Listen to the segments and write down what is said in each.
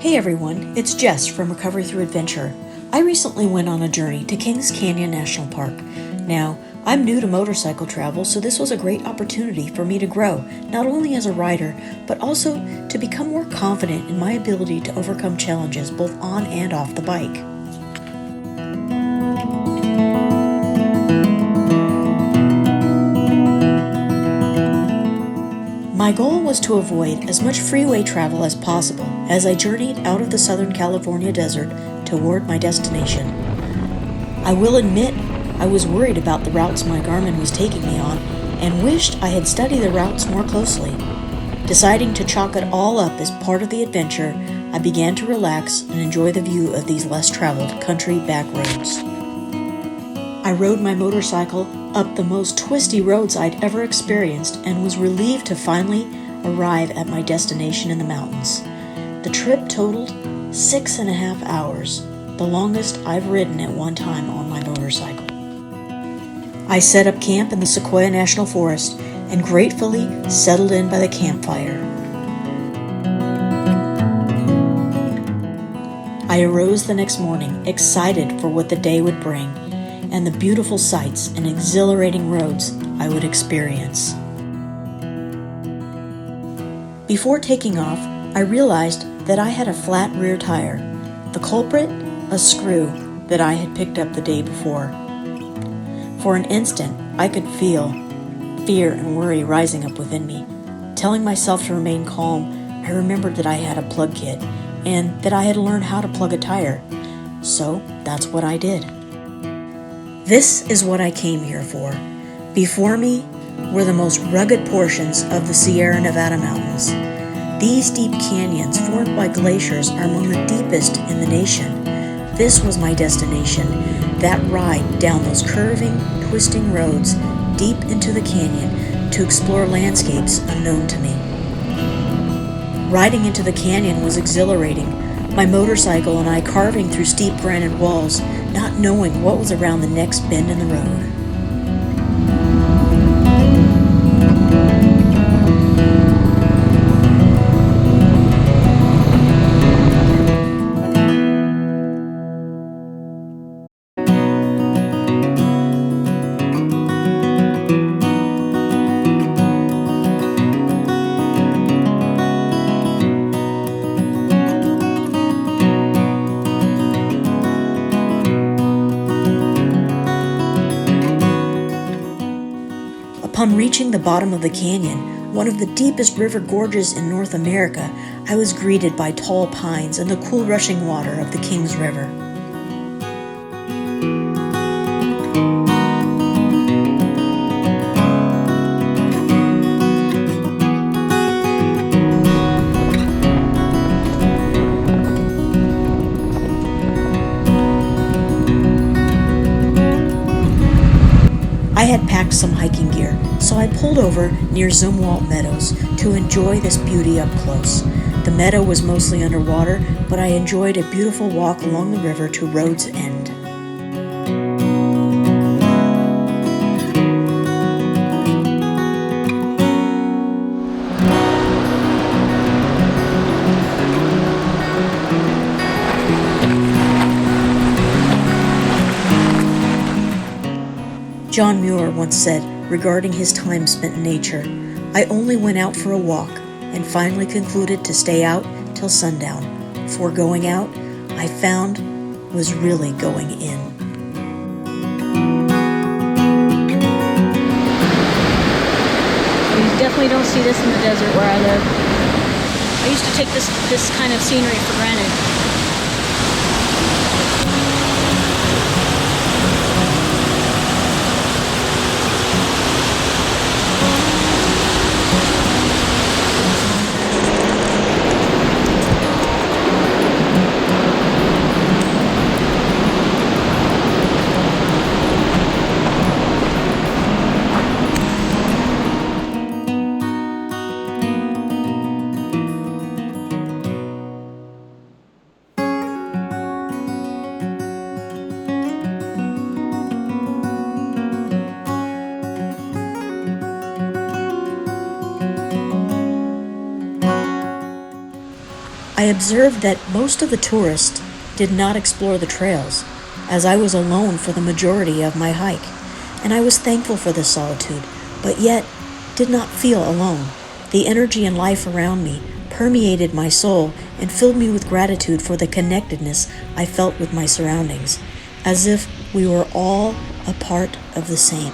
Hey everyone, it's Jess from Recovery Through Adventure. I recently went on a journey to Kings Canyon National Park. Now, I'm new to motorcycle travel, so this was a great opportunity for me to grow, not only as a rider, but also to become more confident in my ability to overcome challenges both on and off the bike. My goal was to avoid as much freeway travel as possible as I journeyed out of the Southern California desert toward my destination. I will admit I was worried about the routes my Garmin was taking me on and wished I had studied the routes more closely. Deciding to chalk it all up as part of the adventure, I began to relax and enjoy the view of these less traveled country back roads. I rode my motorcycle up the most twisty roads I'd ever experienced and was relieved to finally arrive at my destination in the mountains. The trip totaled 6.5 hours, the longest I've ridden at one time on my motorcycle. I set up camp in the Sequoia National Forest and gratefully settled in by the campfire. I arose the next morning excited for what the day would bring and the beautiful sights and exhilarating roads I would experience. Before taking off, I realized that I had a flat rear tire. The culprit? A screw that I had picked up the day before. For an instant, I could feel fear and worry rising up within me. Telling myself to remain calm, I remembered that I had a plug kit and that I had learned how to plug a tire. So that's what I did. This is what I came here for. Before me were the most rugged portions of the Sierra Nevada mountains. These deep canyons formed by glaciers are among the deepest in the nation. This was my destination, that ride down those curving, twisting roads deep into the canyon to explore landscapes unknown to me. Riding into the canyon was exhilarating, my motorcycle and I carving through steep granite walls, not knowing what was around the next bend in the road. Upon reaching the bottom of the canyon, one of the deepest river gorges in North America, I was greeted by tall pines and the cool rushing water of the Kings River. I had packed some hiking gear, so I pulled over near Zumwalt Meadows to enjoy this beauty up close. The meadow was mostly underwater, but I enjoyed a beautiful walk along the river to Road's End. John Muir once said regarding his time spent in nature, "I only went out for a walk and finally concluded to stay out till sundown, for going out, I found, was really going in." You definitely don't see this in the desert where I live. I used to take this kind of scenery for granted. observed that most of the tourists did not explore the trails, as I was alone for the majority of my hike, and I was thankful for this solitude, but yet did not feel alone. The energy and life around me permeated my soul and filled me with gratitude for the connectedness I felt with my surroundings, as if we were all a part of the same.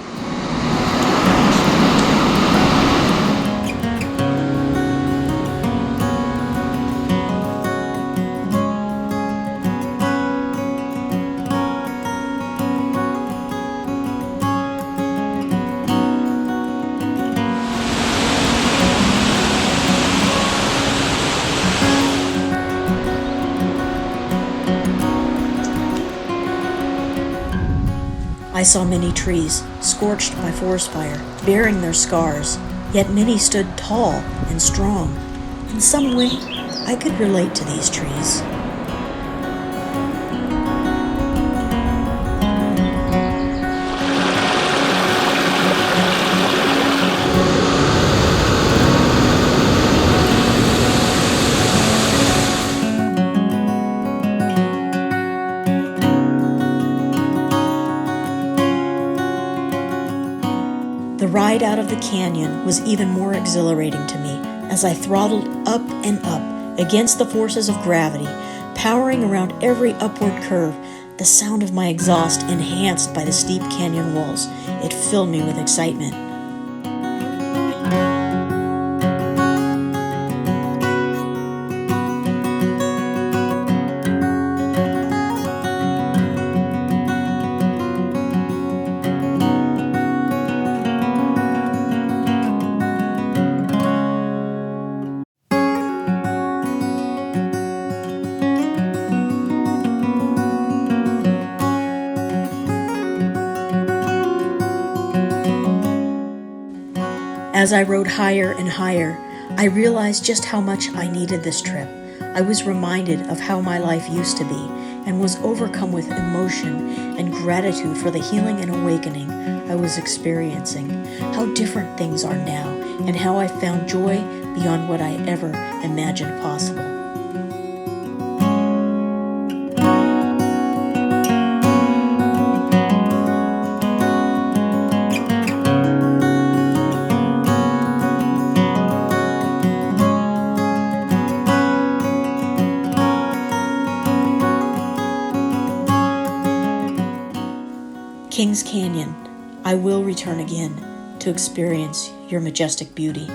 I saw many trees, scorched by forest fire, bearing their scars, yet many stood tall and strong. In some way, I could relate to these trees. The ride out of the canyon was even more exhilarating to me as I throttled up and up against the forces of gravity, powering around every upward curve, the sound of my exhaust enhanced by the steep canyon walls. It filled me with excitement. As I rode higher and higher, I realized just how much I needed this trip. I was reminded of how my life used to be and was overcome with emotion and gratitude for the healing and awakening I was experiencing, how different things are now, and how I found joy beyond what I ever imagined possible. Kings Canyon, I will return again to experience your majestic beauty.